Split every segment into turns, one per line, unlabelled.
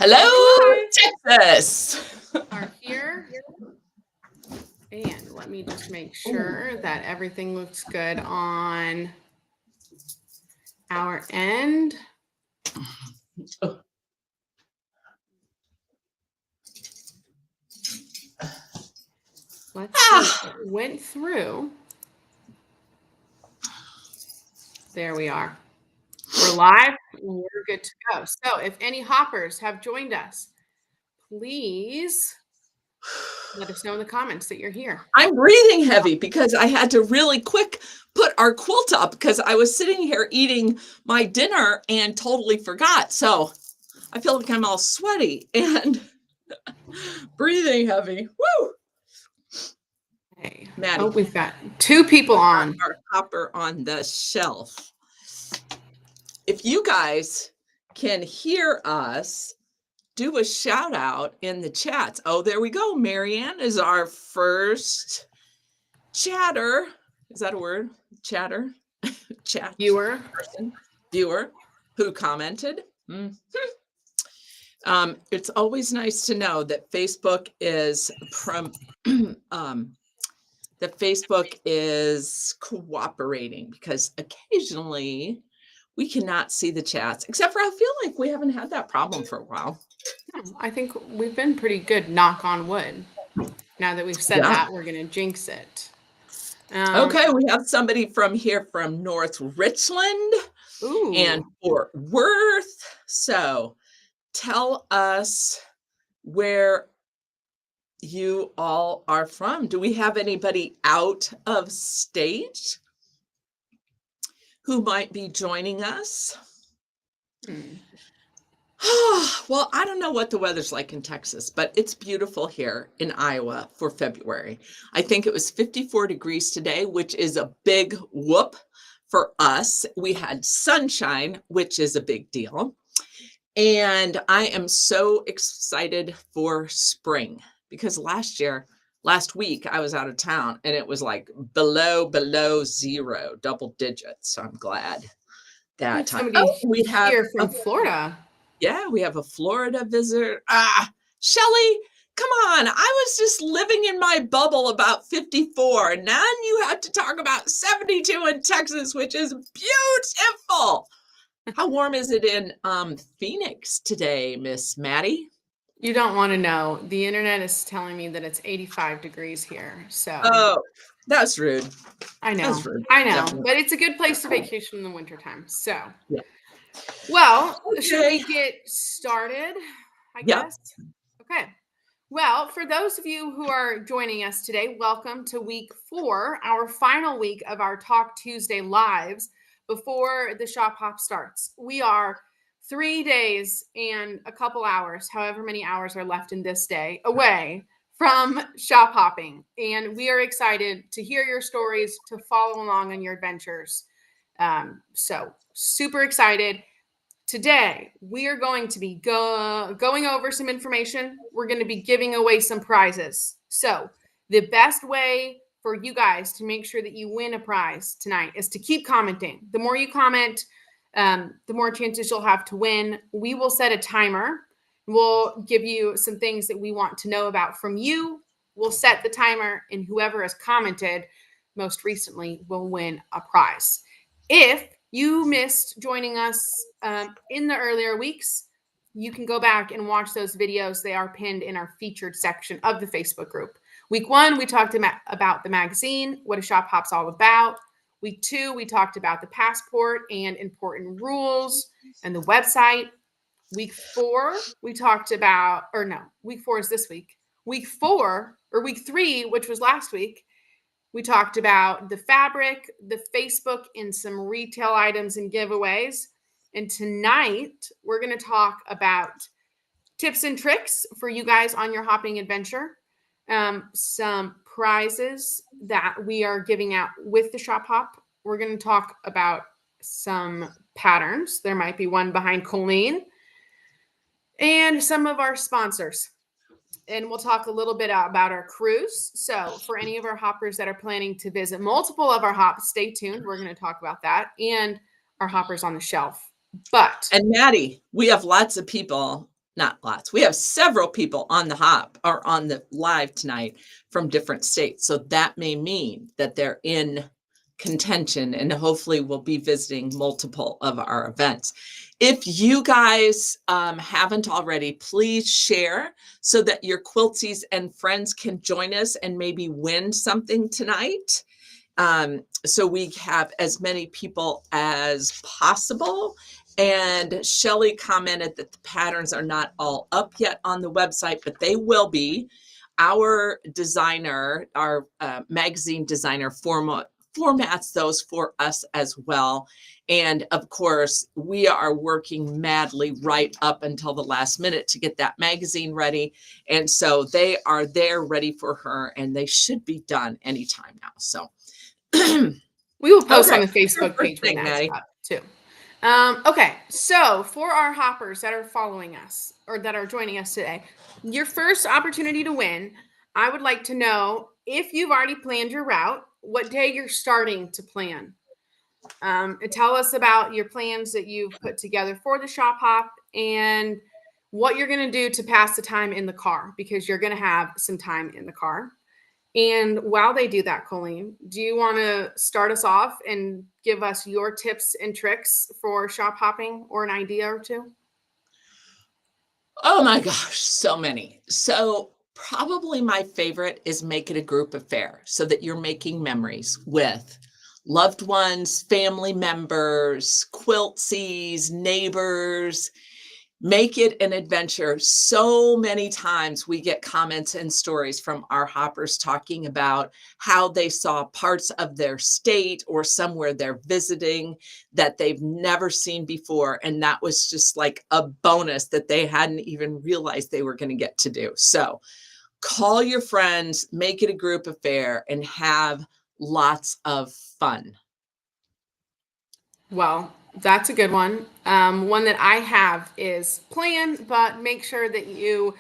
Hello,
Hi.
Texas.
Are here. And let me just make sure that everything looks good on our end. Let's see. It went through. There we are. We're live. We're good to go. So if any hoppers have joined us, please let us know in the comments that you're here.
I'm breathing heavy because I had to really quick put our quilt up because I was sitting here eating my dinner and totally forgot. So I feel like I'm all sweaty and breathing heavy. Woo!
Hey.
Maddie.
Oh, we've got 2 people on.
Our hopper on the shelf. If you guys can hear us, do a shout out in the chats. Oh, there we go. Marianne is our first chatter. Is that a word? Chatter? Chat
Viewer.
person. Viewer who commented. It's always nice to know that Facebook is that Facebook is cooperating, because occasionally we cannot see the chats, except for I feel like we haven't had that problem for a while.
I think we've been pretty good, knock on wood. Now that we've said that, we're going to jinx it.
Okay, we have somebody from here from North Richland and Fort Worth. So tell us where you all are from. Do we have anybody out of state who might be joining us? Well, I don't know what the weather's like in Texas, but it's beautiful here in Iowa for February. I think it was 54 degrees today, which is a big whoop for us. We had sunshine, which is a big deal. And I am so excited for spring because last week I was out of town and it was like below zero, double digits. So I'm glad that
we have here from Florida.
Yeah, we have a Florida visitor. Shelly, come on. I was just living in my bubble about 54. And now you have to talk about 72 in Texas, which is beautiful. How warm is it in Phoenix today, Miss Maddie?
You don't want to know. The internet is telling me that it's 85 degrees here. So
that's rude.
I know.
That's rude.
I know. Definitely. But it's a good place to vacation in the wintertime. So well, should we get started? I guess. Okay. Well, for those of you who are joining us today, welcome to week 4, our final week of our Talk Tuesday lives before the shop hop starts. We are 3 days and a couple hours, however many hours are left in this day, away from shop hopping. And we are excited to hear your stories, to follow along on your adventures. So super excited. Today, we are going to be going over some information. We're going to be giving away some prizes. So the best way for you guys to make sure that you win a prize tonight is to keep commenting. The more you comment, the more chances you'll have to win. We will set a timer. We'll give you some things that we want to know about from you. We'll set the timer, and whoever has commented most recently will win a prize. If you missed joining us in the earlier weeks, you can go back and watch those videos. They are pinned in our featured section of the Facebook group. Week 1, we talked about the magazine, what a shop hop's all about. Week 2, we talked about the passport and important rules and the website. Week 4, we talked about, week 4 is this week. Week 3, which was last week, we talked about the fabric, the Facebook, and some retail items and giveaways. And tonight, we're going to talk about tips and tricks for you guys on your hopping adventure, some prizes that we are giving out with the shop hop. We're going to talk about some patterns. There might be one behind Colleen, and some of our sponsors. And we'll talk a little bit about our cruise. So for any of our hoppers that are planning to visit multiple of our hops, stay tuned. We're going to talk about that and our hoppers on the shelf. And
Maddie, we have lots of people not lots. We have several people on the hop or on the live tonight from different states. So that may mean that they're in contention, and hopefully we'll be visiting multiple of our events. If you guys haven't already, please share so that your quiltsies and friends can join us and maybe win something tonight. So we have as many people as possible. And Shelley commented that the patterns are not all up yet on the website, but they will be. Our designer, our magazine designer, formats those for us as well. And of course, we are working madly right up until the last minute to get that magazine ready. And so they are there ready for her, and they should be done anytime now. So
we will post on the Facebook page when that's up too. Okay, so for our hoppers that are following us or that are joining us today, your first opportunity to win, I would like to know if you've already planned your route, what day you're starting to plan. Tell us about your plans that you've put together for the shop hop and what you're going to do to pass the time in the car, because you're going to have some time in the car. And while they do that, Colleen, do you want to start us off and give us your tips and tricks for shop hopping or an idea or two?
Oh my gosh, so many. So probably my favorite is make it a group affair so that you're making memories with loved ones, family members, quiltsies, neighbors. Make it an adventure. So many times we get comments and stories from our hoppers talking about how they saw parts of their state or somewhere they're visiting that they've never seen before. And that was just like a bonus that they hadn't even realized they were going to get to do. So call your friends, make it a group affair, and have lots of fun.
Well, that's a good one. One that I have is plan, but make sure that you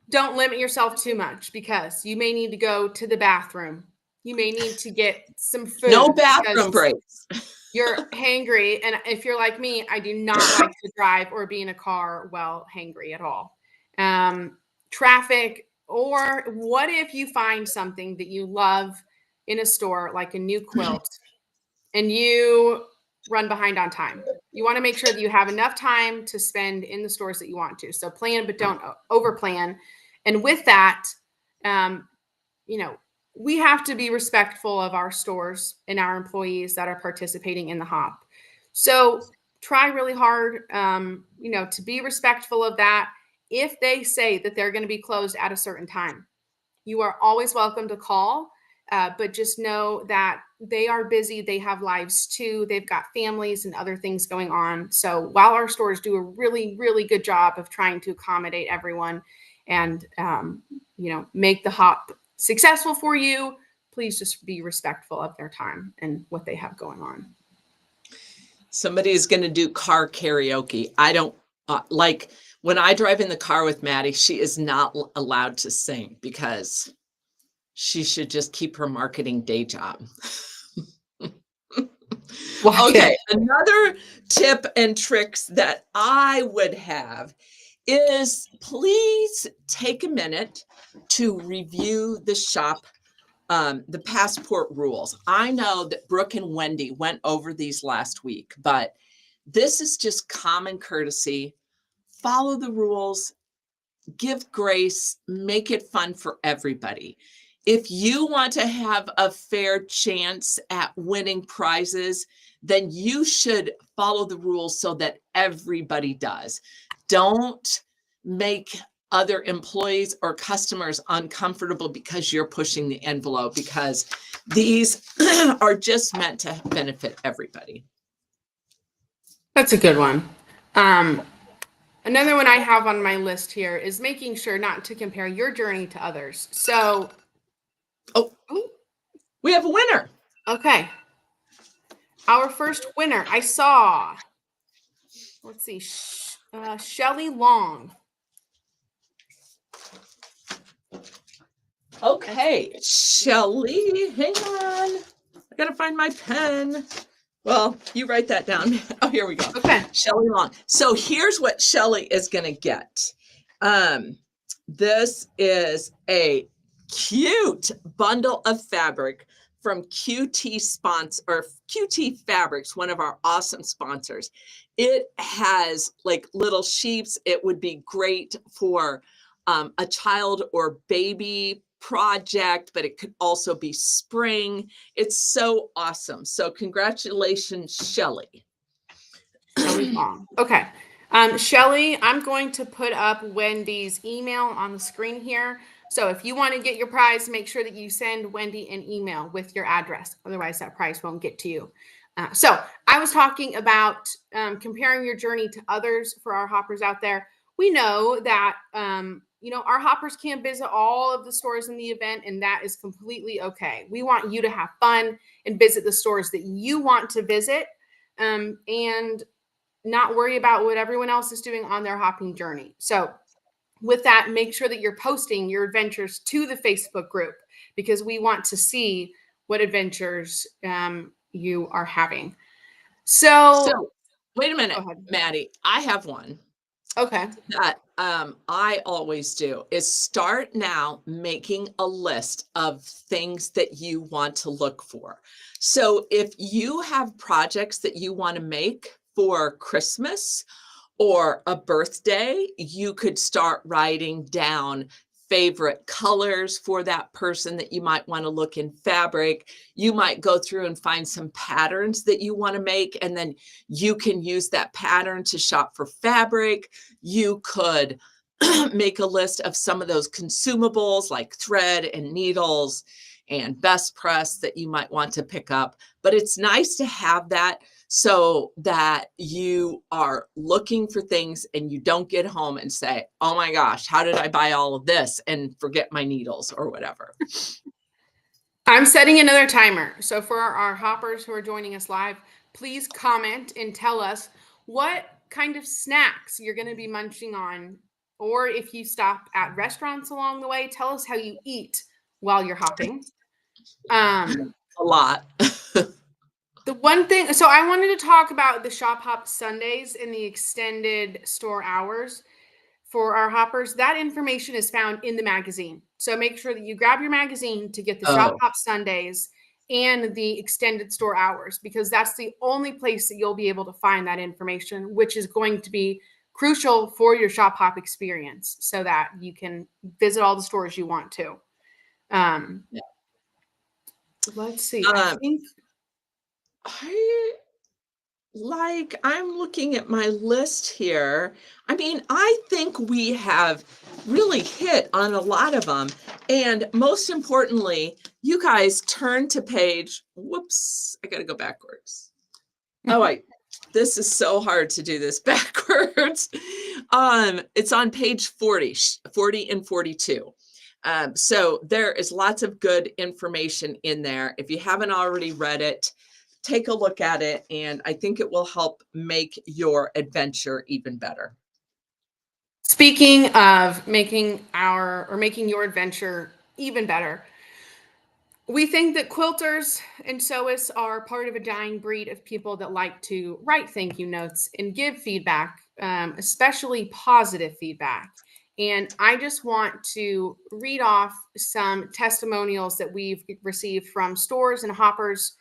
don't limit yourself too much, because you may need to go to the bathroom. You may need to get some food.
No bathroom breaks.
You're hangry. And if you're like me, I do not like to drive or be in a car while hangry at all. Traffic, or what if you find something that you love in a store, like a new quilt, and you run behind on time? You want to make sure that you have enough time to spend in the stores that you want to. So plan, but don't over plan. And with that, we have to be respectful of our stores and our employees that are participating in the hop. So try really hard, to be respectful of that. If they say that they're going to be closed at a certain time, you are always welcome to call. But just know that they are busy. They have lives too. They've got families and other things going on. So while our stores do a really, really good job of trying to accommodate everyone and, make the hop successful for you, please just be respectful of their time and what they have going on.
Somebody is going to do car karaoke. I don't like when I drive in the car with Maddie, she is not allowed to sing because she should just keep her marketing day job. Okay, another tip and tricks that I would have is please take a minute to review the shop, the passport rules. I know that Brooke and Wendy went over these last week, but this is just common courtesy. Follow the rules, give grace, make it fun for everybody. If you want to have a fair chance at winning prizes, then you should follow the rules so that everybody does. Don't make other employees or customers uncomfortable because you're pushing the envelope, because these are just meant to benefit everybody.
That's a good one. Another one I have on my list here is making sure not to compare your journey to others. So,
we have a winner.
Okay. Our first winner I saw, let's see, Shelley Long.
Okay, Shelley, hang on. I gotta find my pen. Well, you write that down. Oh, here we go.
Okay.
Shelley Long. So here's what Shelley is gonna get. This is a cute bundle of fabric from QT Fabrics, one of our awesome sponsors. It has like little sheeps. It would be great for a child or baby project, but it could also be spring. It's so awesome. So congratulations, Shelly.
Shelly Long. Okay. Shelly, I'm going to put up Wendy's email on the screen here. So if you want to get your prize, make sure that you send Wendy an email with your address. Otherwise, that prize won't get to you. So I was talking about comparing your journey to others for our hoppers out there. We know that, our hoppers can't visit all of the stores in the event, and that is completely okay. We want you to have fun and visit the stores that you want to visit. And not worry about what everyone else is doing on their hopping journey. So with that, make sure that you're posting your adventures to the Facebook group, because we want to see what adventures you are having. So
wait a minute, Maddie. I have one.
Okay.
That I always do is start now making a list of things that you want to look for. So if you have projects that you want to make for Christmas or a birthday, you could start writing down favorite colors for that person that you might want to look in fabric. You might go through and find some patterns that you want to make, and then you can use that pattern to shop for fabric. You could make a list of some of those consumables like thread and needles and best press that you might want to pick up. But it's nice to have that so that you are looking for things and you don't get home and say, oh my gosh, how did I buy all of this and forget my needles or whatever.
I'm setting another timer. So for our hoppers who are joining us live, please comment and tell us what kind of snacks you're going to be munching on. Or if you stop at restaurants along the way, tell us how you eat while you're hopping.
A lot.
The one thing, so I wanted to talk about the Shop Hop Sundays and the extended store hours for our hoppers. That information is found in the magazine. So make sure that you grab your magazine to get the Shop Hop Sundays and the extended store hours, because that's the only place that you'll be able to find that information, which is going to be crucial for your Shop Hop experience so that you can visit all the stores you want to. Let's see.
I'm looking at my list here. I mean, I think we have really hit on a lot of them. And most importantly, you guys turn to page, whoops, I got to go backwards. This is so hard to do this backwards. It's on page 40 and 42. So there is lots of good information in there. If you haven't already read it, take a look at it, and I think it will help make your adventure even better.
Speaking of making your adventure even better, we think that quilters and sewists are part of a dying breed of people that like to write thank you notes and give feedback, especially positive feedback. And I just want to read off some testimonials that we've received from stores and hoppers,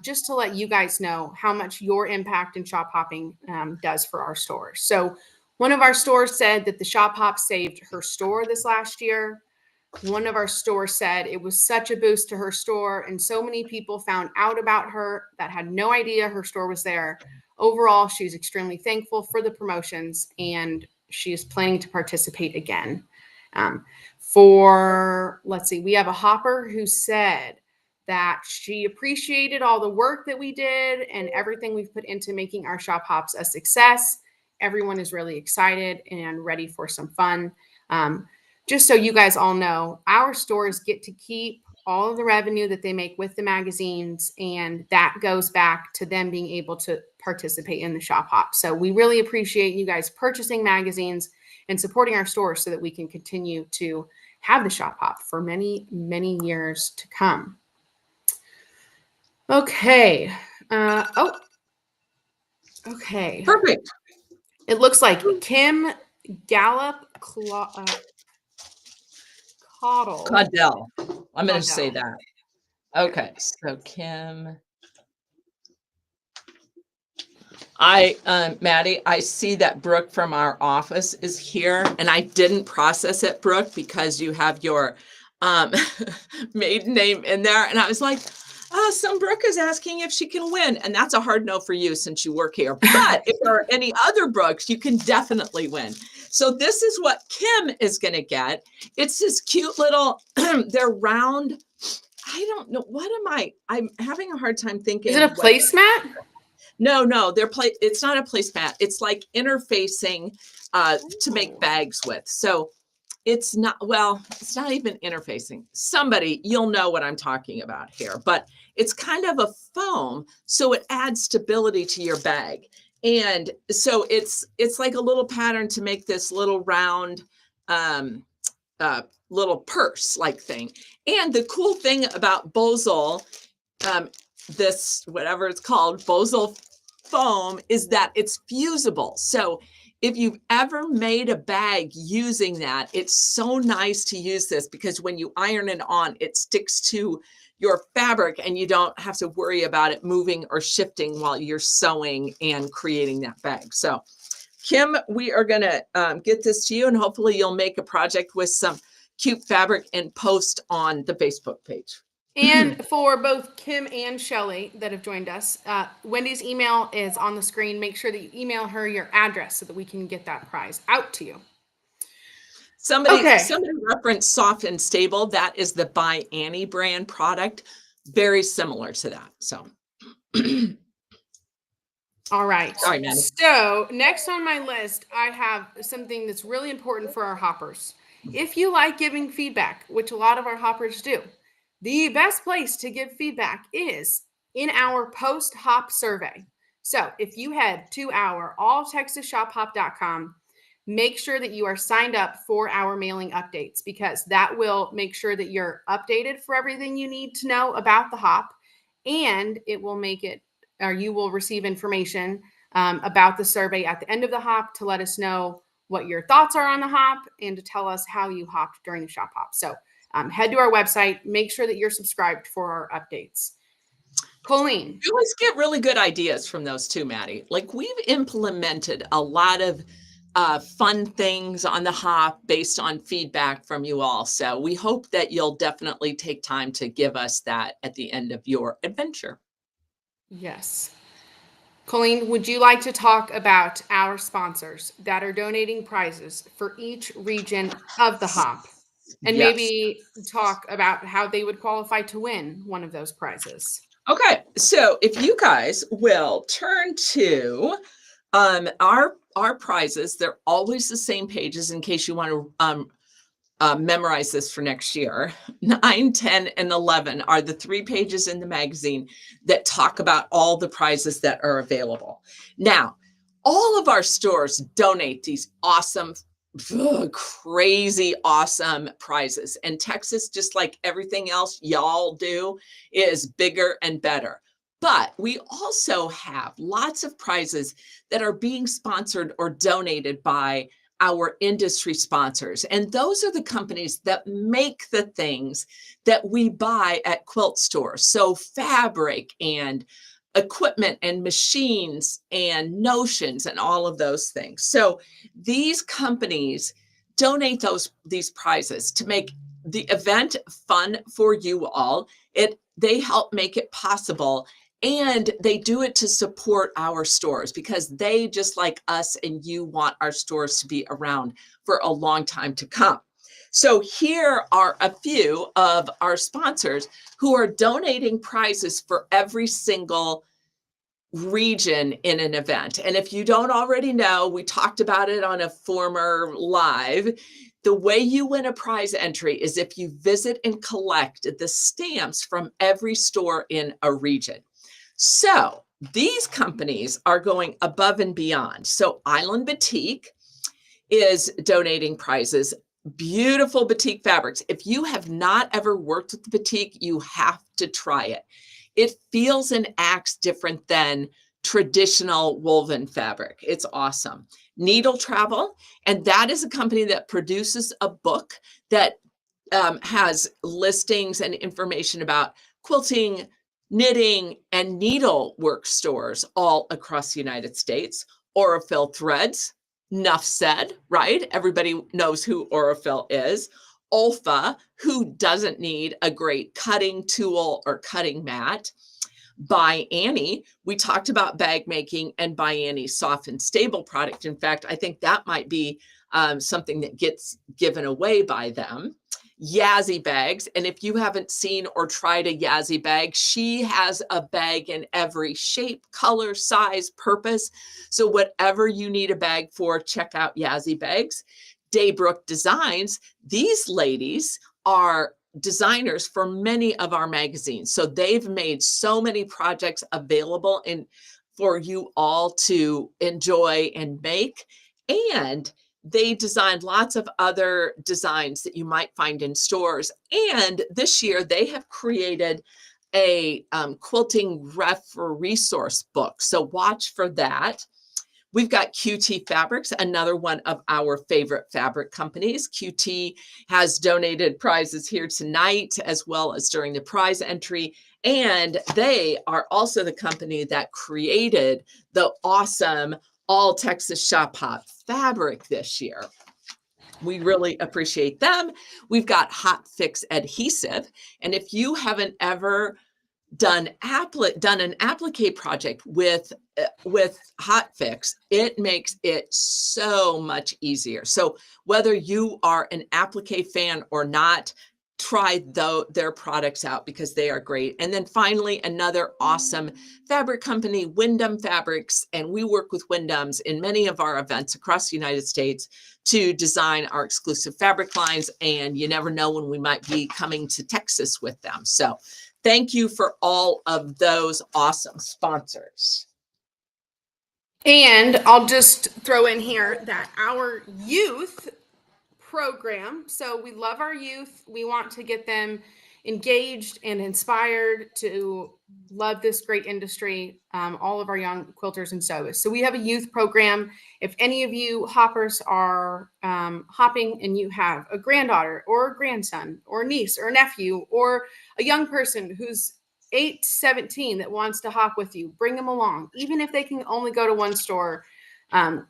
just to let you guys know how much your impact in shop hopping does for our stores. So one of our stores said that the shop hop saved her store this last year. One of our stores said it was such a boost to her store, and so many people found out about her that had no idea her store was there. Overall, she's extremely thankful for the promotions, and she is planning to participate again. We have a hopper who said that she appreciated all the work that we did and everything we've put into making our shop hops a success. Everyone is really excited and ready for some fun. Just so you guys all know, our stores get to keep all of the revenue that they make with the magazines, and that goes back to them being able to participate in the shop hop. So we really appreciate you guys purchasing magazines and supporting our stores so that we can continue to have the shop hop for many, many years to come. Okay. Okay.
Perfect.
It looks like Kim Gallup Caudal.
Caudel. I'm going to
Caudel.
say that. Okay, so Kim. Maddie, I see that Brooke from our office is here, and I didn't process it, Brooke, because you have your maiden name in there. And I was like, oh, some Brooke is asking if she can win. And that's a hard no for you since you work here. But if there are any other Brooks, you can definitely win. So this is what Kim is going to get. It's this cute little, they're round. I don't know. What am I'm having a hard time thinking.
Is it a placemat?
No, it's not a placemat. It's like interfacing to make bags with. So it's not even interfacing. Somebody, you'll know what I'm talking about here, but it's kind of a foam, so it adds stability to your bag. And so it's like a little pattern to make this little round little purse like thing. And the cool thing about Bosal, this whatever it's called, Bosal foam, is that it's fusible. So if you've ever made a bag using that, it's so nice to use this because when you iron it on, it sticks to your fabric and you don't have to worry about it moving or shifting while you're sewing and creating that bag. So Kim, we are going to get this to you, and hopefully you'll make a project with some cute fabric and post on the Facebook page.
And for both Kim and Shelly that have joined us, Wendy's email is on the screen. Make sure that you email her your address so that we can get that prize out to you.
Somebody referenced Soft and Stable. That is the By Annie brand product. Very similar to that. So.
All right.
Sorry, Maddie.
So next on my list, I have something that's really important for our hoppers. If you like giving feedback, which a lot of our hoppers do, the best place to give feedback is in our post-hop survey. So if you head to our alltexasShopHop.com, make sure that you are signed up for our mailing updates because that will make sure that you're updated for everything you need to know about the hop, and it will make it, or you will receive information about the survey at the end of the hop to let us know what your thoughts are on the hop and to tell us how you hopped during the shop hop. So head to our website, make sure that you're subscribed for our updates. Colleen.
You always get really good ideas from those too, Maddie. Like we've implemented a lot of fun things on the hop based on feedback from you all. So we hope that you'll definitely take time to give us that at the end of your adventure.
Yes. Colleen, would you like to talk about our sponsors that are donating prizes for each region of the hop? And maybe talk about how they would qualify to win one of those prizes.
Okay, so if you guys will turn to our prizes, they're always the same pages in case you want to memorize this for next year. 9, 10, and 11 are the 3 pages in the magazine that talk about all the prizes that are available. Now, all of our stores donate these awesome, crazy awesome prizes. And Texas, just like everything else y'all do, is bigger and better. But we also have lots of prizes that are being sponsored or donated by our industry sponsors. And those are the companies that make the things that we buy at quilt stores. So fabric and equipment and machines and notions and all of those things. So these companies donate these prizes to make the event fun for you all. They help make it possible, and they do it to support our stores because they, just like us and you, want our stores to be around for a long time to come. So here are a few of our sponsors who are donating prizes for every single region in an event. And if you don't already know, we talked about it on a former live. The way you win a prize entry is if you visit and collect the stamps from every store in a region. So these companies are going above and beyond. So Island Batik is donating prizes. Beautiful batik fabrics. If you have not ever worked with the batik, you have to try it. It feels and acts different than traditional woven fabric. It's awesome. Needle Travel, and that is a company that produces a book that has listings and information about quilting, knitting, and needlework stores all across the United States. Aurifil Threads, enough said, right? Everybody knows who Aurifil is. Olfa, who doesn't need a great cutting tool or cutting mat? By Annie, we talked about bag making, and By Annie soft and stable product. In fact, I think that might be something that gets given away by them. Yazzie bags. And if you haven't seen or tried a Yazzie bag, she has a bag in every shape, color, size, purpose. So whatever you need a bag for, check out Yazzie bags. Daybrook Designs. These ladies are designers for many of our magazines. So they've made so many projects available for you all to enjoy and make. And they designed lots of other designs that you might find in stores. And this year they have created a quilting resource book. So watch for that. We've got QT Fabrics, another one of our favorite fabric companies. QT has donated prizes here tonight, as well as during the prize entry. And they are also the company that created the awesome All Texas Shop Hop fabric this year. We really appreciate them. We've got Hot Fix Adhesive. And if you haven't ever done an applique project with Hot Fix, it makes it so much easier. So whether you are an applique fan or not, try their products out because they are great. And then finally, another awesome fabric company, Wyndham Fabrics, and we work with Wyndhams in many of our events across the United States to design our exclusive fabric lines. And you never know when we might be coming to Texas with them. So thank you for all of those awesome sponsors.
And I'll just throw in here that our youth program, so we love our youth. We want to get them engaged and inspired to love this great industry, all of our young quilters and sewists. So we have a youth program. If any of you hoppers are hopping and you have a granddaughter or a grandson or a niece or a nephew or a young person who's 8 to 17 that wants to hop with you, bring them along. Even if they can only go to one store,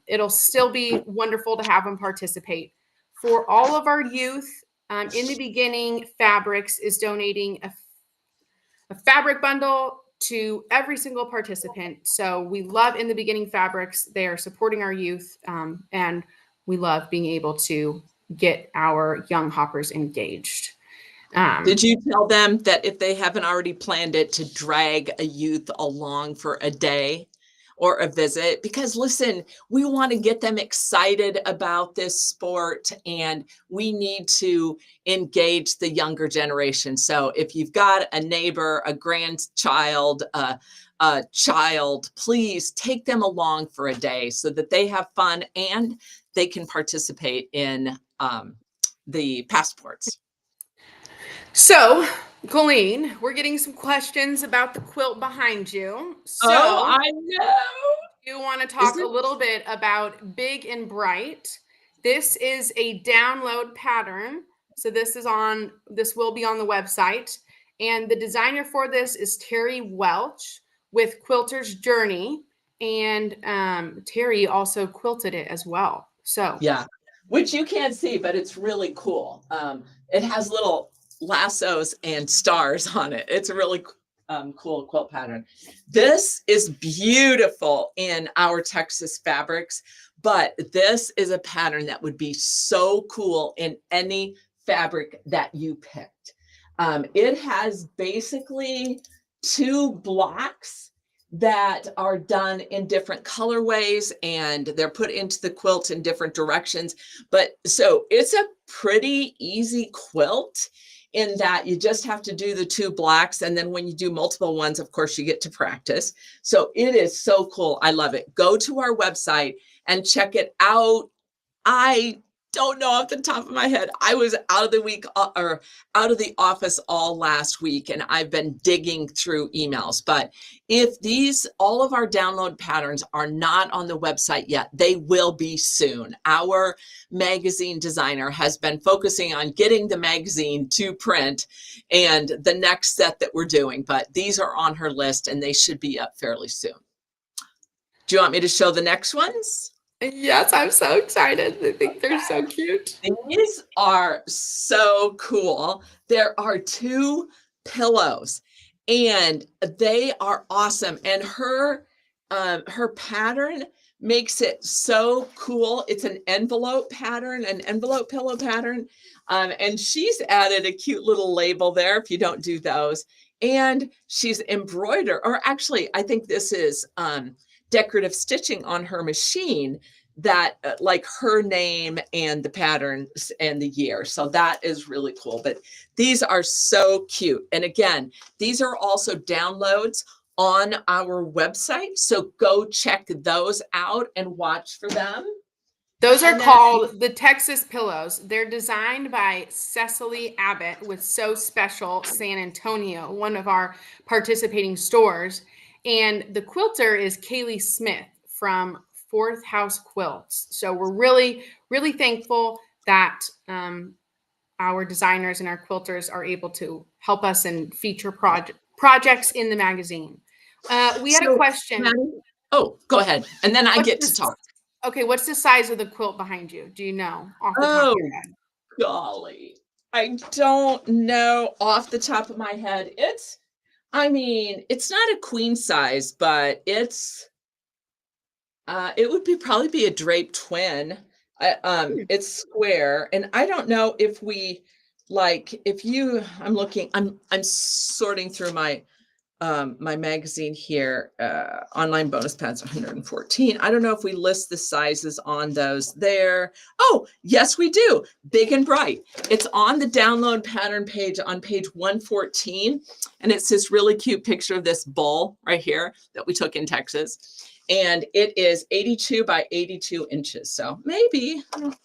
it'll still be wonderful to have them participate. For all of our youth, in the beginning, Fabrics is donating a fabric bundle to every single participant. So we love In the Beginning Fabrics. They are supporting our youth, and we love being able to get our young hoppers engaged.
Did you tell them that if they haven't already planned it, to drag a youth along for a day or a visit? Because listen, we want to get them excited about this sport, and we need to engage the younger generation. So if you've got a neighbor, a grandchild, a child, please take them along for a day so that they have fun and they can participate in the passports.
So, Colleen, we're getting some questions about the quilt behind you. So,
I know.
You want to talk a little bit about Big and Bright. This is a download pattern. So this will be on the website. And the designer for this is Terry Welch with Quilter's Journey. And Terry also quilted it as well. So
yeah, which you can't see, but it's really cool. It has little lassos and stars on it. It's a really cool quilt pattern. This is beautiful in our Texas fabrics, but this is a pattern that would be so cool in any fabric that you picked. It has basically 2 blocks that are done in different colorways, and they're put into the quilt in different directions. But so it's a pretty easy quilt in that you just have to do the 2 blocks. And then when you do multiple ones, of course, you get to practice. So it is so cool. I love it. Go to our website and check it out. I don't know off the top of my head. I was out of the week or out of the office all last week, and I've been digging through emails. But if all of our download patterns are not on the website yet, they will be soon. Our magazine designer has been focusing on getting the magazine to print and the next set that we're doing. But these are on her list, and they should be up fairly soon. Do you want me to show the next ones?
Yes, I'm so excited. I think they're so cute.
These are so cool. There are 2 pillows and they are awesome. And her pattern makes it so cool. It's an envelope pattern, an envelope pillow pattern. And she's added a cute little label there if you don't do those. And she's embroidered, or actually, I think this is decorative stitching on her machine that like her name and the patterns and the year. So that is really cool. But these are so cute. And again, these are also downloads on our website. So go check those out and watch for them.
Those are called the Texas Pillows. They're designed by Cecily Abbott with So Special San Antonio, one of our participating stores. And the quilter is Kaylee Smith from Fourth House Quilts. So we're really, really thankful that our designers and our quilters are able to help us and feature projects in the magazine. We had a question.
Maddie, oh, go ahead. And then I get to talk.
Okay, what's the size of the quilt behind you? Do you know off the top of your head?
Golly, I don't know off the top of my head. I mean, it's not a queen size, but it would probably be a draped twin. It's square, and I don't know if I'm sorting through my my magazine here, online bonus pads 114. I don't know if we list the sizes on those there. Oh, yes, we do. Big and bright. It's on the download pattern page on page 114. And it's this really cute picture of this bull right here that we took in Texas. And it is 82 by 82 inches. So maybe, I don't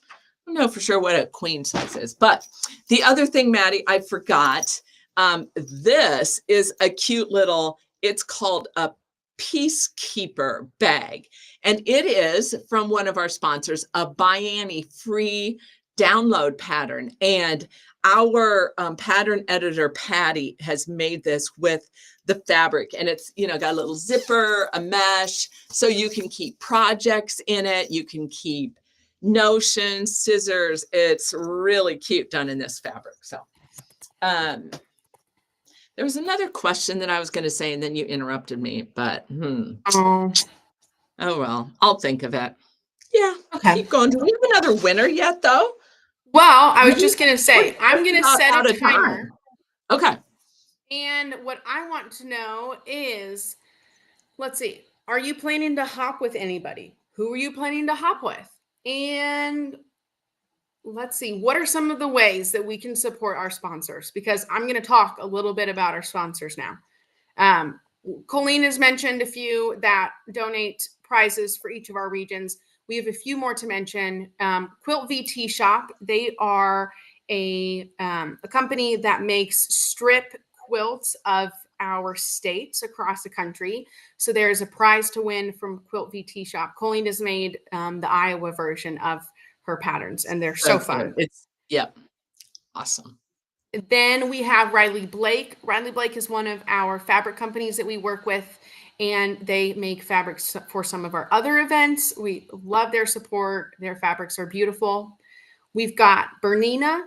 know for sure what a queen size is. But the other thing, Maddie, I forgot. This is a cute little, it's called a Peacekeeper bag. And it is from one of our sponsors, a Bianni free download pattern. And our pattern editor, Patty, has made this with the fabric. And it's, got a little zipper, a mesh, so you can keep projects in it. You can keep notions, scissors. It's really cute done in this fabric. So, there was another question that I was going to say, and then you interrupted me, but oh well, I'll think of it. Yeah, okay. Keep going. Do we have another winner yet, though?
Well, I was just going to say, I'm going to set a timer.
Okay.
And what I want to know is, let's see, are you planning to hop with anybody? Who are you planning to hop with? And let's see, what are some of the ways that we can support our sponsors? Because I'm going to talk a little bit about our sponsors now. Colleen has mentioned a few that donate prizes for each of our regions. We have a few more to mention. Quilt VT Shop, they are a company that makes strip quilts of our states across the country. So there's a prize to win from Quilt VT Shop. Colleen has made the Iowa version of her patterns, and they're so fun.
Awesome.
Then we have Riley Blake. Riley Blake is one of our fabric companies that we work with, and they make fabrics for some of our other events. We love their support. Their fabrics are beautiful. We've got Bernina.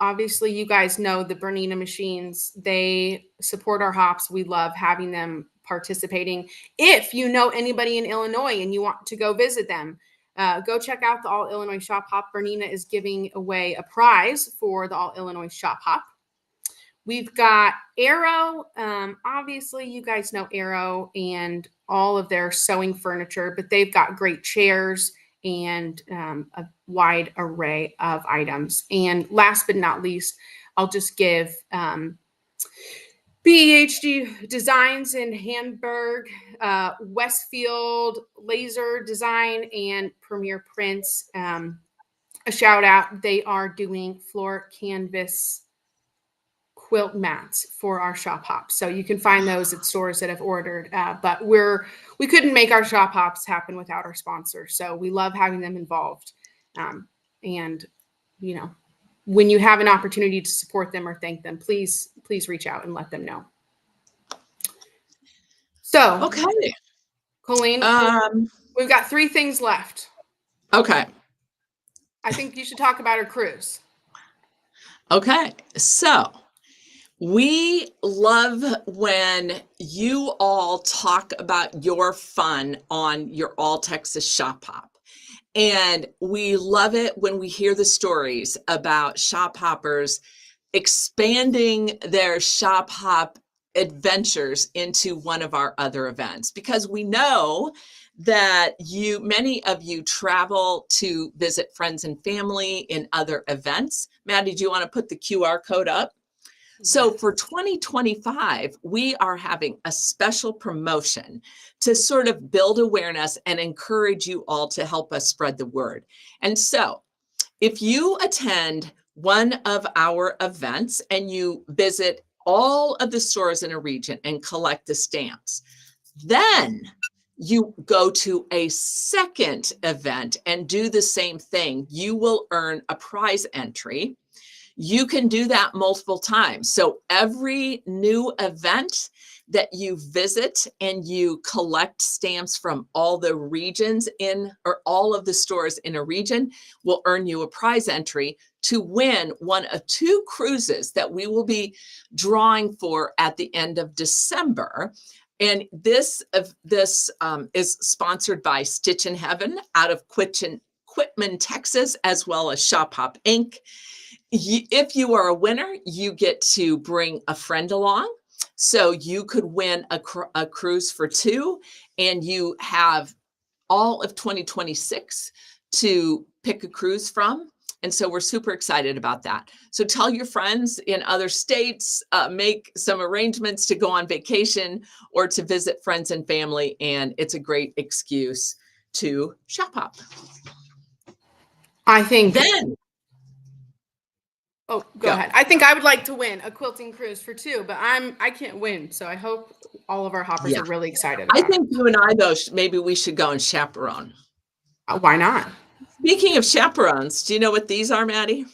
Obviously, you guys know the Bernina machines. They support our hops. We love having them participating. If you know anybody in Illinois and you want to go visit them, go check out the All Illinois Shop Hop. Bernina is giving away a prize for the All Illinois Shop Hop. We've got Arrow. Obviously, you guys know Arrow and all of their sewing furniture, but they've got great chairs and a wide array of items. And last but not least, I'll just give BHD Designs in Hamburg, Westfield Laser Design, and Premier Prints. a shout out. They are doing floor canvas quilt mats for our shop hops. So you can find those at stores that have ordered, but we couldn't make our shop hops happen without our sponsors. So we love having them involved. And, you know, when you have an opportunity to support them or thank them, please reach out and let them know. So,
okay.
Colleen, we've got 3 things left.
Okay.
I think you should talk about our cruise.
Okay. So we love when you all talk about your fun on your All Texas Shop Hop. And we love it when we hear the stories about shop hoppers expanding their shop hop adventures into one of our other events, because we know that many of you travel to visit friends and family in other events. Maddie, do you want to put the QR code up? So for 2025, we are having a special promotion to sort of build awareness and encourage you all to help us spread the word. And so if you attend one of our events and you visit all of the stores in a region and collect the stamps, then you go to a second event and do the same thing, you will earn a prize entry. You can do that multiple times. So every new event that you visit and you collect stamps from all the regions or all of the stores in a region will earn you a prize entry to win one of 2 cruises that we will be drawing for at the end of December. And this is sponsored by Stitch in Heaven out of Quitman, Texas, as well as Shop Hop Inc. If you are a winner, you get to bring a friend along. So you could win a cruise for 2, and you have all of 2026 to pick a cruise from. And so we're super excited about that. So tell your friends in other states, make some arrangements to go on vacation or to visit friends and family. And it's a great excuse to shop hop.
I think
then.
Oh, go ahead. I think I would like to win a quilting cruise for 2, but I can't win. So I hope all of our hoppers are really excited about
I think you and I, though, maybe we should go and chaperone.
Why not?
Speaking of chaperones, do you know what these are, Maddie?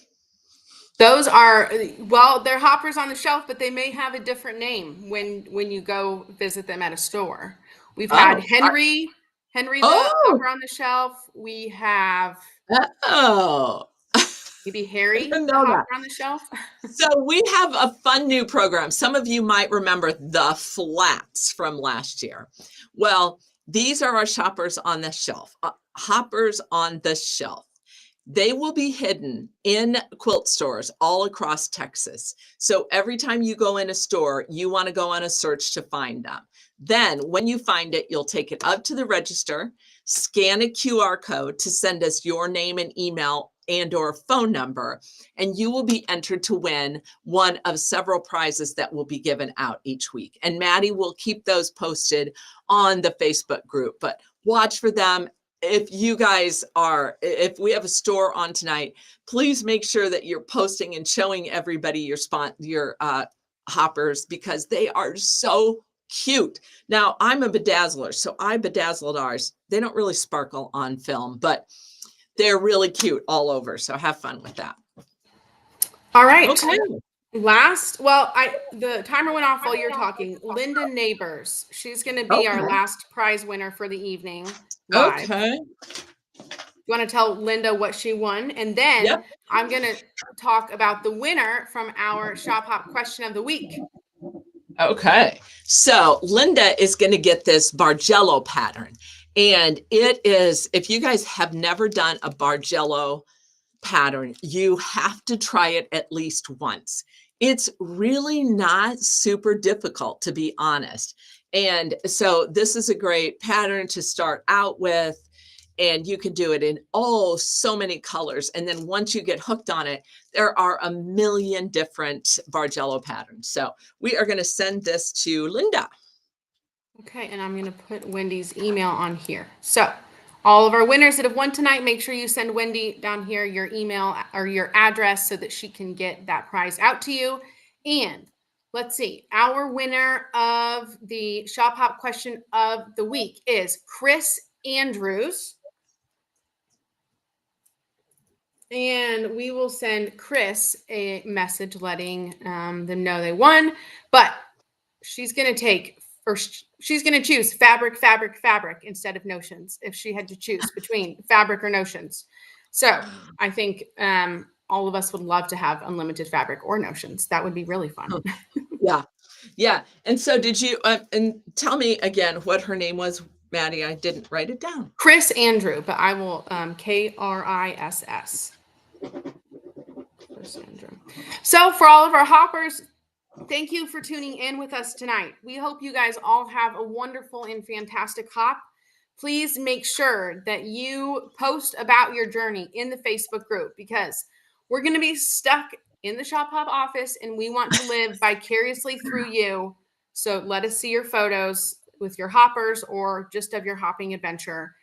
Those are, well, they're hoppers on the shelf, but they may have a different name when you go visit them at a store. We've had Henry the hopper on the shelf. We have maybe Harry the hopper on the shelf.
So we have a fun new program. Some of you might remember the flats from last year. Well, these are our shoppers on the shelf, hoppers on the shelf. They will be hidden in quilt stores all across Texas. So every time you go in a store, you want to go on a search to find them. Then when you find it, you'll take it up to the register, scan a QR code to send us your name and email and or phone number, and you will be entered to win one of several prizes that will be given out each week. And Maddie will keep those posted on the Facebook group, but watch for them. If we have a store on tonight, please make sure that you're posting and showing everybody your hoppers, because they are so cute. Now, I'm a bedazzler, so I bedazzled ours. They don't really sparkle on film, but they're really cute all over. So have fun with that.
All right. Okay. The timer went off while you're talking. Linda Neighbors. She's going to be our last prize winner for the evening. Live. Okay. You want to tell Linda what she won? And then I'm going to talk about the winner from our Shop Hop question of the week.
Okay. So Linda is going to get this Bargello pattern. And it is, if you guys have never done a Bargello pattern, you have to try it at least once. It's really not super difficult, to be honest. And so this is a great pattern to start out with, and you can do it in so many colors. And then once you get hooked on it, there are a million different Bargello patterns. So we are going to send this to Linda.
Okay, and I'm going to put Wendy's email on here. So All of our winners that have won tonight, make sure you send Wendy down here your email or your address so that she can get that prize out to you. And let's see, our winner of the Shop Hop question of the week is Chris Andrews. And we will send Chris a message letting them know they won. But she's going to choose fabric instead of notions if she had to choose between fabric or notions. So I think all of us would love to have unlimited fabric or notions. That would be really fun.
Yeah. Yeah. And so did you, and tell me again what her name was, Maddie? I didn't write it down.
Chris Andrew, but I will, Kriss. Chris Andrew. So for all of our hoppers, thank you for tuning in with us tonight. We hope you guys all have a wonderful and fantastic hop. Please make sure that you post about your journey in the Facebook group, because we're going to be stuck in the Shop Hop office and we want to live vicariously through you. So let us see your photos with your hoppers or just of your hopping adventure.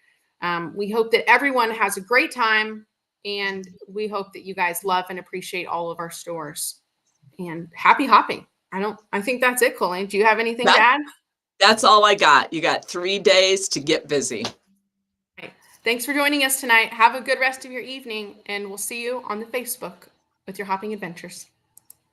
We hope that everyone has a great time, and we hope that you guys love and appreciate all of our stores. And happy hopping. I think that's it, Colleen. Do you have anything to add?
That's all I got. You got 3 days to get busy.
Right. Thanks for joining us tonight. Have a good rest of your evening, and we'll see you on the Facebook with your hopping adventures.